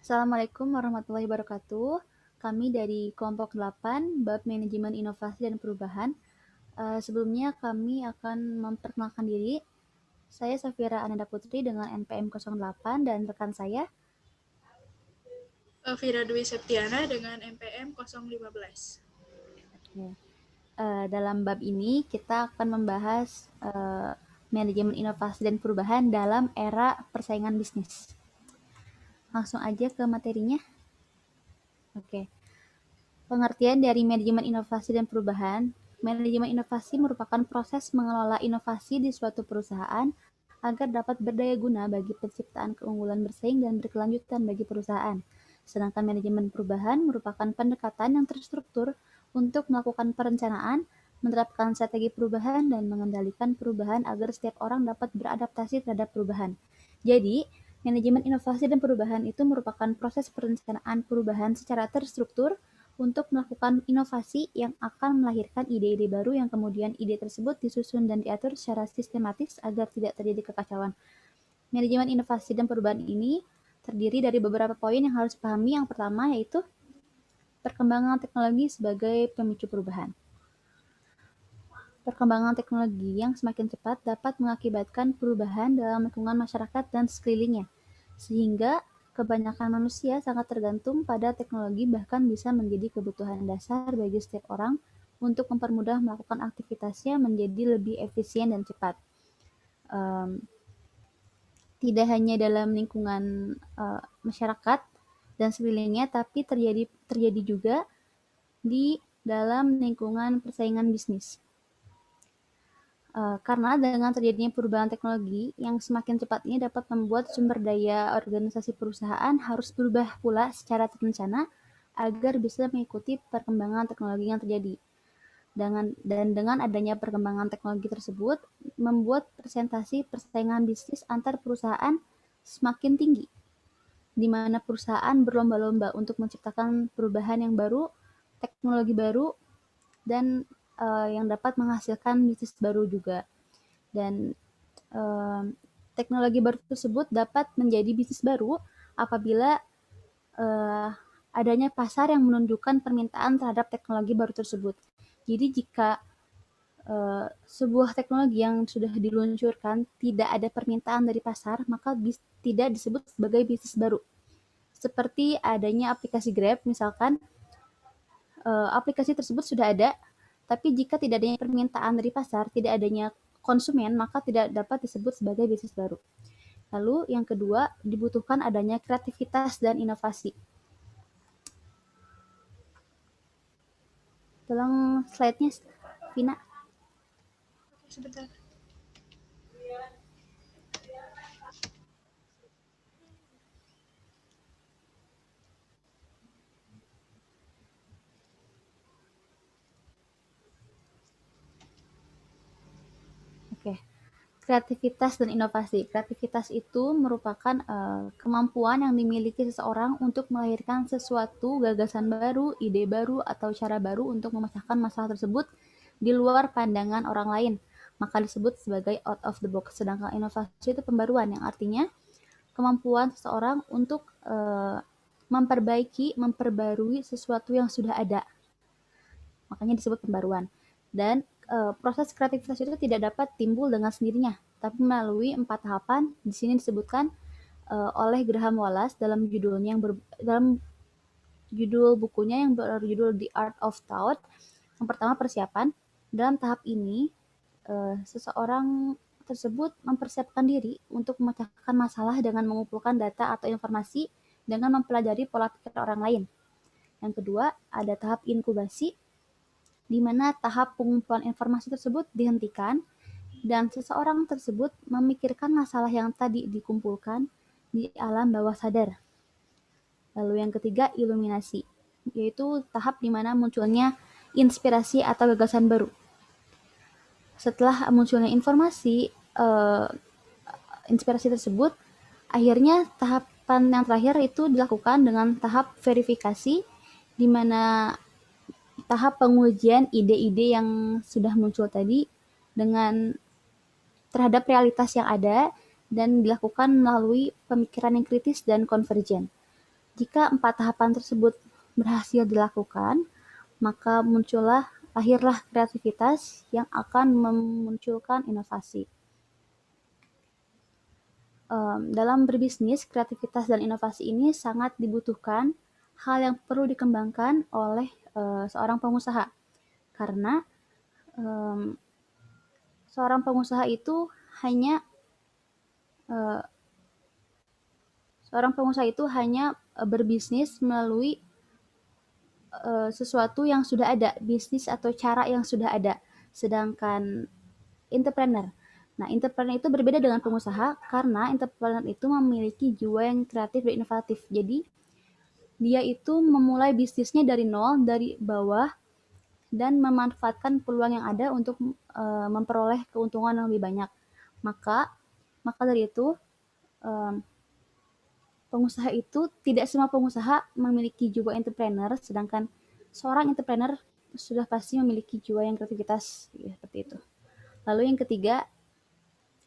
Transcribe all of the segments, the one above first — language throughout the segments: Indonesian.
Assalamualaikum warahmatullahi wabarakatuh. Kami dari kelompok 8, Bab Manajemen Inovasi dan Perubahan. Sebelumnya kami akan memperkenalkan diri. Saya Safira Ananda Putri dengan NPM 08 dan rekan saya. Vira Dwi Septiana dengan NPM 015. Dalam bab ini kita akan membahas manajemen inovasi dan perubahan dalam era persaingan bisnis. Langsung aja ke materinya. Oke. Pengertian dari manajemen inovasi dan perubahan. Manajemen inovasi merupakan proses mengelola inovasi di suatu perusahaan agar dapat berdaya guna bagi penciptaan keunggulan bersaing dan berkelanjutan bagi perusahaan. Sedangkan manajemen perubahan merupakan pendekatan yang terstruktur untuk melakukan perencanaan, menerapkan strategi perubahan, dan mengendalikan perubahan agar setiap orang dapat beradaptasi terhadap perubahan. Jadi, manajemen inovasi dan perubahan itu merupakan proses perencanaan perubahan secara terstruktur untuk melakukan inovasi yang akan melahirkan ide-ide baru yang kemudian ide tersebut disusun dan diatur secara sistematis agar tidak terjadi kekacauan. Manajemen inovasi dan perubahan ini terdiri dari beberapa poin yang harus dipahami. Yang pertama yaitu perkembangan teknologi sebagai pemicu perubahan. Perkembangan teknologi yang semakin cepat dapat mengakibatkan perubahan dalam lingkungan masyarakat dan sekelilingnya, sehingga kebanyakan manusia sangat tergantung pada teknologi bahkan bisa menjadi kebutuhan dasar bagi setiap orang untuk mempermudah melakukan aktivitasnya menjadi lebih efisien dan cepat. Tidak hanya dalam lingkungan masyarakat dan sekelilingnya, tapi terjadi juga di dalam lingkungan persaingan bisnis. Karena dengan terjadinya perubahan teknologi yang semakin cepat ini dapat membuat sumber daya organisasi perusahaan harus berubah pula secara terencana agar bisa mengikuti perkembangan teknologi yang terjadi. Dengan adanya perkembangan teknologi tersebut, membuat presentasi persaingan bisnis antar perusahaan semakin tinggi, di mana perusahaan berlomba-lomba untuk menciptakan perubahan yang baru, teknologi baru, dan yang dapat menghasilkan bisnis baru juga. Dan teknologi baru tersebut dapat menjadi bisnis baru apabila adanya pasar yang menunjukkan permintaan terhadap teknologi baru tersebut. Jadi jika sebuah teknologi yang sudah diluncurkan tidak ada permintaan dari pasar, maka tidak disebut sebagai bisnis baru. Seperti adanya aplikasi Grab, misalkan aplikasi tersebut sudah ada, tapi jika tidak adanya permintaan dari pasar, tidak adanya konsumen, maka tidak dapat disebut sebagai bisnis baru. Lalu yang kedua, dibutuhkan adanya kreativitas dan inovasi. Tolong slide-nya, Vina. Oke, sebentar. Oke. Kreativitas dan inovasi. Kreativitas itu merupakan kemampuan yang dimiliki seseorang untuk melahirkan sesuatu gagasan baru, ide baru, atau cara baru untuk memecahkan masalah tersebut di luar pandangan orang lain. Maka disebut sebagai out of the box. Sedangkan inovasi itu pembaruan, yang artinya kemampuan seseorang untuk memperbarui sesuatu yang sudah ada. Makanya disebut pembaruan. Dan proses kreativitas itu tidak dapat timbul dengan sendirinya, tapi melalui 4 tahapan. Di sini disebutkan oleh Graham Wallace dalam judul bukunya yang berjudul The Art of Thought. Yang pertama, persiapan. Dalam tahap ini, seseorang tersebut mempersiapkan diri untuk memecahkan masalah dengan mengumpulkan data atau informasi dengan mempelajari pola pikir orang lain. Yang kedua, ada tahap inkubasi, di mana tahap pengumpulan informasi tersebut dihentikan dan seseorang tersebut memikirkan masalah yang tadi dikumpulkan di alam bawah sadar. Lalu yang ketiga, iluminasi, yaitu tahap di mana munculnya inspirasi atau gagasan baru. Setelah munculnya inspirasi tersebut, akhirnya tahapan yang terakhir itu dilakukan dengan tahap verifikasi, di mana tahap pengujian ide-ide yang sudah muncul tadi dengan terhadap realitas yang ada dan dilakukan melalui pemikiran yang kritis dan konvergen. Jika 4 tahapan tersebut berhasil dilakukan, maka lahirlah kreativitas yang akan memunculkan inovasi. Dalam berbisnis, kreativitas dan inovasi ini sangat dibutuhkan, hal yang perlu dikembangkan oleh seorang pengusaha. Karena seorang pengusaha itu hanya berbisnis melalui sesuatu yang sudah ada, bisnis atau cara yang sudah ada. Sedangkan entrepreneur. Nah, entrepreneur itu berbeda dengan pengusaha karena entrepreneur itu memiliki jiwa yang kreatif dan inovatif. Jadi, dia itu memulai bisnisnya dari nol, dari bawah, dan memanfaatkan peluang yang ada untuk memperoleh keuntungan yang lebih banyak. Maka dari itu, tidak semua pengusaha memiliki jiwa entrepreneur, sedangkan seorang entrepreneur sudah pasti memiliki jiwa yang kreativitas, ya, seperti itu. Lalu yang ketiga,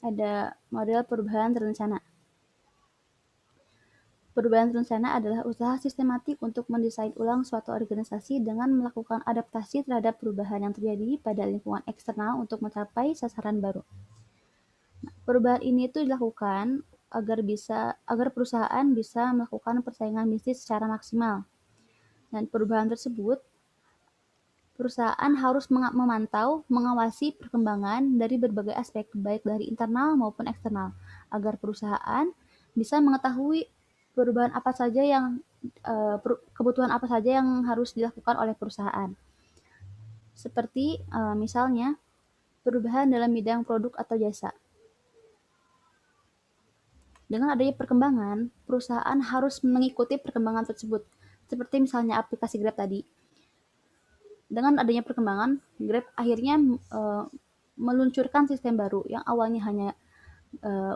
ada model perubahan terencana. Perubahan terencana adalah usaha sistematik untuk mendesain ulang suatu organisasi dengan melakukan adaptasi terhadap perubahan yang terjadi pada lingkungan eksternal untuk mencapai sasaran baru. Perubahan ini itu dilakukan agar perusahaan bisa melakukan persaingan bisnis secara maksimal. Dan perubahan tersebut, perusahaan harus memantau, mengawasi perkembangan dari berbagai aspek, baik dari internal maupun eksternal, agar perusahaan bisa mengetahui kebutuhan apa saja yang harus dilakukan oleh perusahaan. Seperti misalnya perubahan dalam bidang produk atau jasa. Dengan adanya perkembangan, perusahaan harus mengikuti perkembangan tersebut. Seperti misalnya aplikasi Grab tadi. Dengan adanya perkembangan, Grab akhirnya meluncurkan sistem baru yang awalnya hanya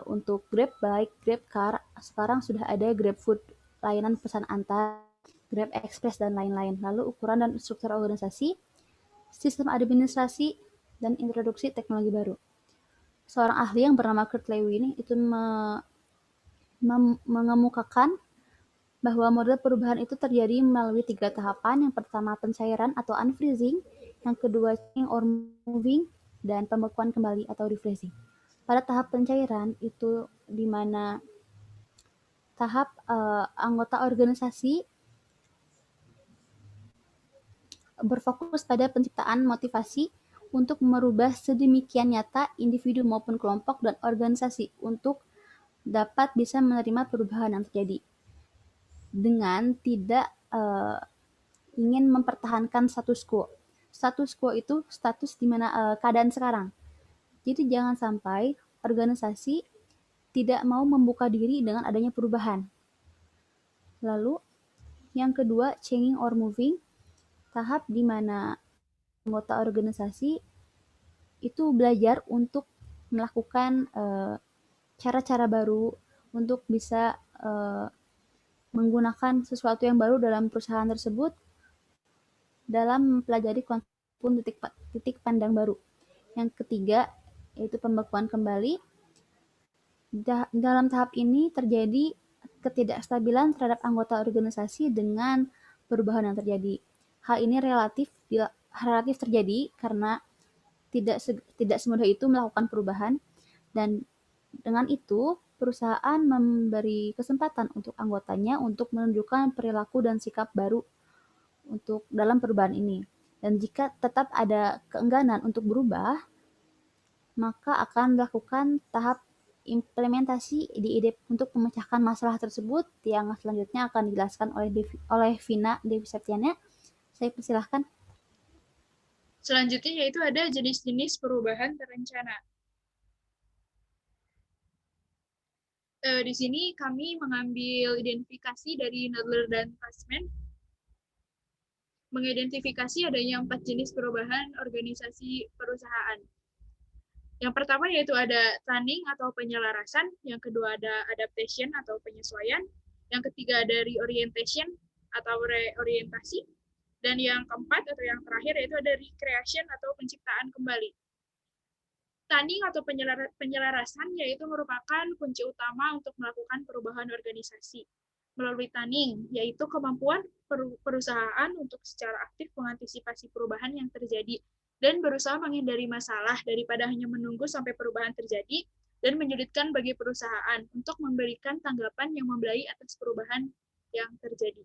untuk Grab Bike, Grab Car, sekarang sudah ada Grab Food, layanan pesan antar, Grab Express, dan lain-lain. Lalu ukuran dan struktur organisasi, sistem administrasi, dan introduksi teknologi baru. Seorang ahli yang bernama Kurt Lewin itu mengemukakan bahwa model perubahan itu terjadi melalui 3 tahapan. Yang pertama pencairan atau unfreezing, yang kedua changing or moving, dan pembekuan kembali atau refreezing. Pada tahap pencairan itu di mana tahap anggota organisasi berfokus pada penciptaan motivasi untuk merubah sedemikian nyata individu maupun kelompok dan organisasi untuk dapat bisa menerima perubahan yang terjadi dengan tidak ingin mempertahankan status quo. Status quo itu status di mana keadaan sekarang. Jadi jangan sampai organisasi tidak mau membuka diri dengan adanya perubahan. Lalu yang kedua, changing or moving, tahap di mana anggota organisasi itu belajar untuk melakukan cara-cara baru untuk bisa menggunakan sesuatu yang baru dalam perusahaan tersebut dalam mempelajari konsep titik pandang baru. Yang ketiga, yaitu pembekuan kembali. Dalam tahap ini terjadi ketidakstabilan terhadap anggota organisasi dengan perubahan yang terjadi. Hal ini relatif terjadi karena tidak semudah itu melakukan perubahan, dan dengan itu perusahaan memberi kesempatan untuk anggotanya untuk menunjukkan perilaku dan sikap baru untuk dalam perubahan ini. Dan jika tetap ada keengganan untuk berubah, maka akan dilakukan tahap implementasi ide-ide untuk memecahkan masalah tersebut yang selanjutnya akan dijelaskan oleh Vina Dewi Septiana. Saya persilahkan. Selanjutnya yaitu ada jenis-jenis perubahan terencana. Di sini kami mengambil identifikasi dari Nadler dan Passman, mengidentifikasi adanya 4 jenis perubahan organisasi perusahaan. Yang pertama yaitu ada planning atau penyelarasan, yang kedua ada adaptation atau penyesuaian, yang ketiga ada reorientation atau reorientasi, dan yang keempat atau yang terakhir yaitu ada recreation atau penciptaan kembali. Planning atau penyelarasan yaitu merupakan kunci utama untuk melakukan perubahan organisasi. melalui Taning, yaitu kemampuan perusahaan untuk secara aktif mengantisipasi perubahan yang terjadi dan berusaha menghindari masalah daripada hanya menunggu sampai perubahan terjadi dan menyulitkan bagi perusahaan untuk memberikan tanggapan yang membelai atas perubahan yang terjadi.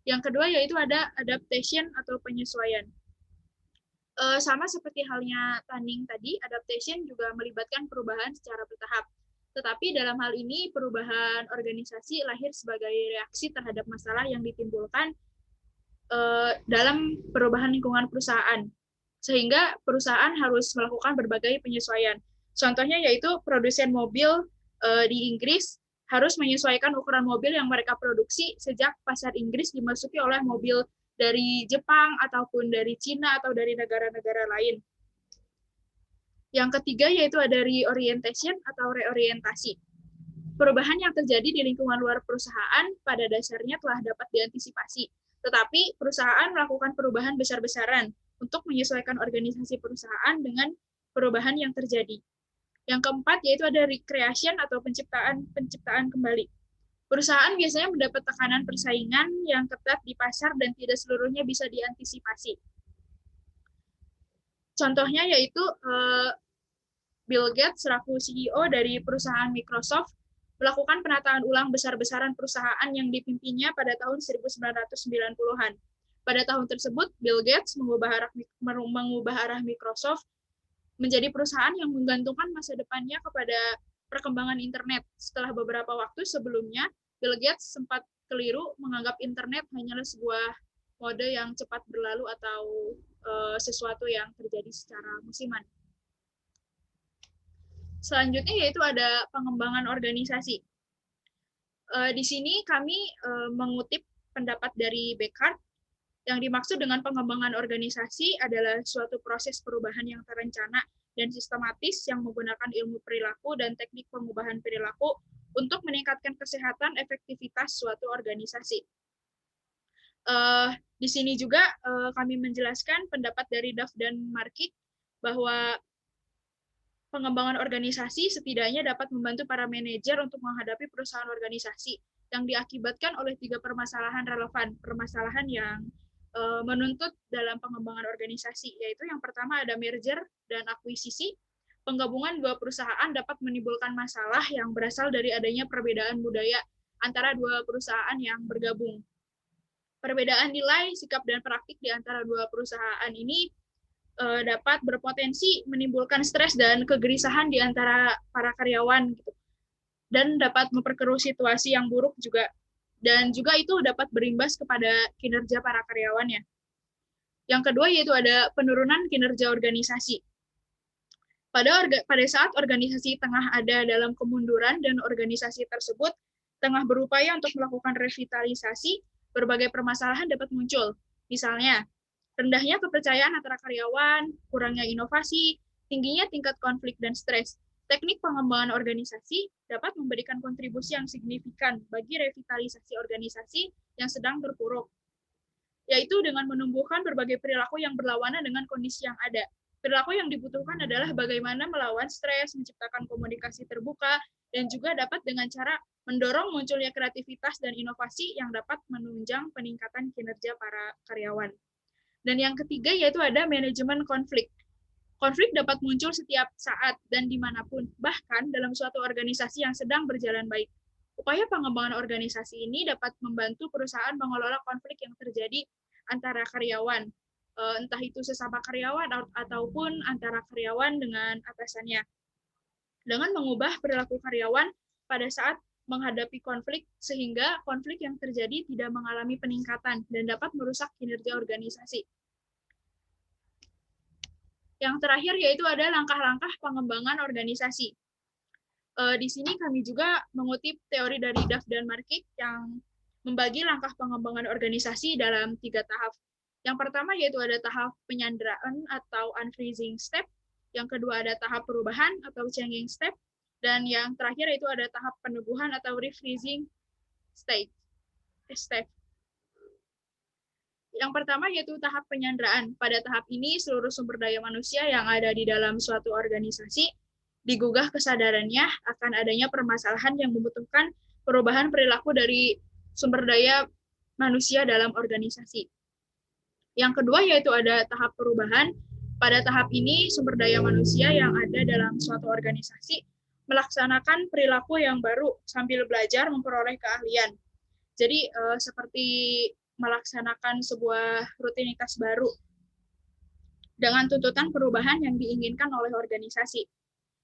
Yang kedua yaitu ada adaptation atau penyesuaian. Sama seperti halnya Taning tadi, adaptation juga melibatkan perubahan secara bertahap. Tetapi dalam hal ini perubahan organisasi lahir sebagai reaksi terhadap masalah yang ditimbulkan dalam perubahan lingkungan perusahaan. Sehingga perusahaan harus melakukan berbagai penyesuaian. Contohnya yaitu produsen mobil di Inggris harus menyesuaikan ukuran mobil yang mereka produksi sejak pasar Inggris dimasuki oleh mobil dari Jepang ataupun dari Cina atau dari negara-negara lain. Yang ketiga yaitu ada reorientation atau reorientasi. Perubahan yang terjadi di lingkungan luar perusahaan pada dasarnya telah dapat diantisipasi, tetapi perusahaan melakukan perubahan besar-besaran untuk menyesuaikan organisasi perusahaan dengan perubahan yang terjadi. Yang keempat yaitu ada recreation atau penciptaan kembali. Perusahaan biasanya mendapat tekanan persaingan yang ketat di pasar dan tidak seluruhnya bisa diantisipasi. Contohnya yaitu Bill Gates selaku CEO dari perusahaan Microsoft melakukan penataan ulang besar-besaran perusahaan yang dipimpinnya pada tahun 1990-an. Pada tahun tersebut, Bill Gates mengubah arah Microsoft menjadi perusahaan yang menggantungkan masa depannya kepada perkembangan internet. Setelah beberapa waktu sebelumnya, Bill Gates sempat keliru menganggap internet hanyalah sebuah mode yang cepat berlalu atau sesuatu yang terjadi secara musiman. Selanjutnya yaitu ada pengembangan organisasi. Di sini kami mengutip pendapat dari Beckhardt. Yang dimaksud dengan pengembangan organisasi adalah suatu proses perubahan yang terencana dan sistematis yang menggunakan ilmu perilaku dan teknik pengubahan perilaku untuk meningkatkan kesehatan efektivitas suatu organisasi. Di sini juga kami menjelaskan pendapat dari Duff dan Markik bahwa pengembangan organisasi setidaknya dapat membantu para manajer untuk menghadapi perusahaan organisasi yang diakibatkan oleh 3 permasalahan relevan. Permasalahan yang menuntut dalam pengembangan organisasi, yaitu yang pertama ada merger dan akuisisi. Penggabungan 2 perusahaan dapat menimbulkan masalah yang berasal dari adanya perbedaan budaya antara 2 perusahaan yang bergabung. Perbedaan nilai, sikap, dan praktik di antara 2 perusahaan ini dapat berpotensi menimbulkan stres dan kegelisahan di antara para karyawan, gitu. Dan dapat memperkeruh situasi yang buruk juga. Dan juga itu dapat berimbas kepada kinerja para karyawannya. Yang kedua yaitu ada penurunan kinerja organisasi. Pada saat organisasi tengah ada dalam kemunduran dan organisasi tersebut tengah berupaya untuk melakukan revitalisasi, berbagai permasalahan dapat muncul. Misalnya, rendahnya kepercayaan antara karyawan, kurangnya inovasi, tingginya tingkat konflik dan stres. Teknik pengembangan organisasi dapat memberikan kontribusi yang signifikan bagi revitalisasi organisasi yang sedang terpuruk, yaitu dengan menumbuhkan berbagai perilaku yang berlawanan dengan kondisi yang ada. Perilaku yang dibutuhkan adalah bagaimana melawan stres, menciptakan komunikasi terbuka, dan juga dapat dengan cara mendorong munculnya kreativitas dan inovasi yang dapat menunjang peningkatan kinerja para karyawan. Dan yang ketiga yaitu ada manajemen konflik. Konflik dapat muncul setiap saat dan dimanapun, bahkan dalam suatu organisasi yang sedang berjalan baik. Upaya pengembangan organisasi ini dapat membantu perusahaan mengelola konflik yang terjadi antara karyawan, entah itu sesama karyawan ataupun antara karyawan dengan atasannya. Dengan mengubah perilaku karyawan pada saat menghadapi konflik, sehingga konflik yang terjadi tidak mengalami peningkatan dan dapat merusak kinerja organisasi. Yang terakhir yaitu ada langkah-langkah pengembangan organisasi. Di sini kami juga mengutip teori dari Duff dan Markik yang membagi langkah pengembangan organisasi dalam 3 tahap. Yang pertama yaitu ada tahap penyanderaan atau unfreezing step, yang kedua ada tahap perubahan atau changing step, dan yang terakhir yaitu ada tahap peneguhan atau refreezing step. Yang pertama yaitu tahap penyanderaan. Pada tahap ini, seluruh sumber daya manusia yang ada di dalam suatu organisasi digugah kesadarannya akan adanya permasalahan yang membutuhkan perubahan perilaku dari sumber daya manusia dalam organisasi. Yang kedua yaitu ada tahap perubahan. Pada tahap ini, sumber daya manusia yang ada dalam suatu organisasi melaksanakan perilaku yang baru sambil belajar memperoleh keahlian. Jadi seperti melaksanakan sebuah rutinitas baru dengan tuntutan perubahan yang diinginkan oleh organisasi.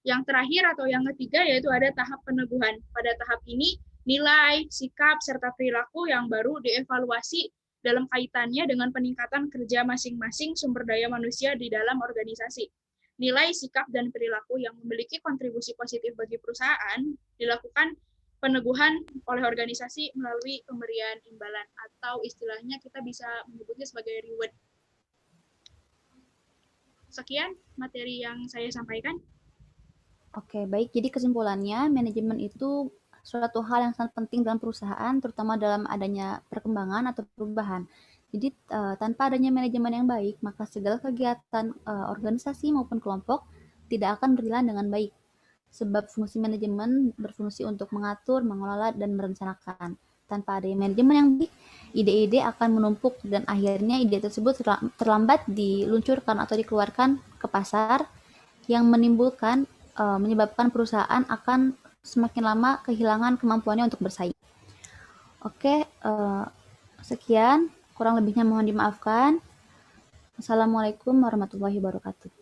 Yang terakhir atau yang ketiga yaitu ada tahap peneguhan. Pada tahap ini, nilai, sikap, serta perilaku yang baru dievaluasi dalam kaitannya dengan peningkatan kerja masing-masing sumber daya manusia di dalam organisasi. Nilai, sikap, dan perilaku yang memiliki kontribusi positif bagi perusahaan dilakukan peneguhan oleh organisasi melalui pemberian imbalan atau istilahnya kita bisa menyebutnya sebagai reward. Sekian materi yang saya sampaikan. Oke, baik. Jadi kesimpulannya, manajemen itu suatu hal yang sangat penting dalam perusahaan, terutama dalam adanya perkembangan atau perubahan. Jadi tanpa adanya manajemen yang baik, maka segala kegiatan organisasi maupun kelompok tidak akan berjalan dengan baik. Sebab fungsi manajemen berfungsi untuk mengatur, mengelola, dan merencanakan. Tanpa adanya manajemen yang baik, ide-ide akan menumpuk dan akhirnya ide tersebut terlambat diluncurkan atau dikeluarkan ke pasar yang menyebabkan perusahaan akan semakin lama kehilangan kemampuannya untuk bersaing. Oke, sekian. Kurang lebihnya mohon dimaafkan. Assalamualaikum warahmatullahi wabarakatuh.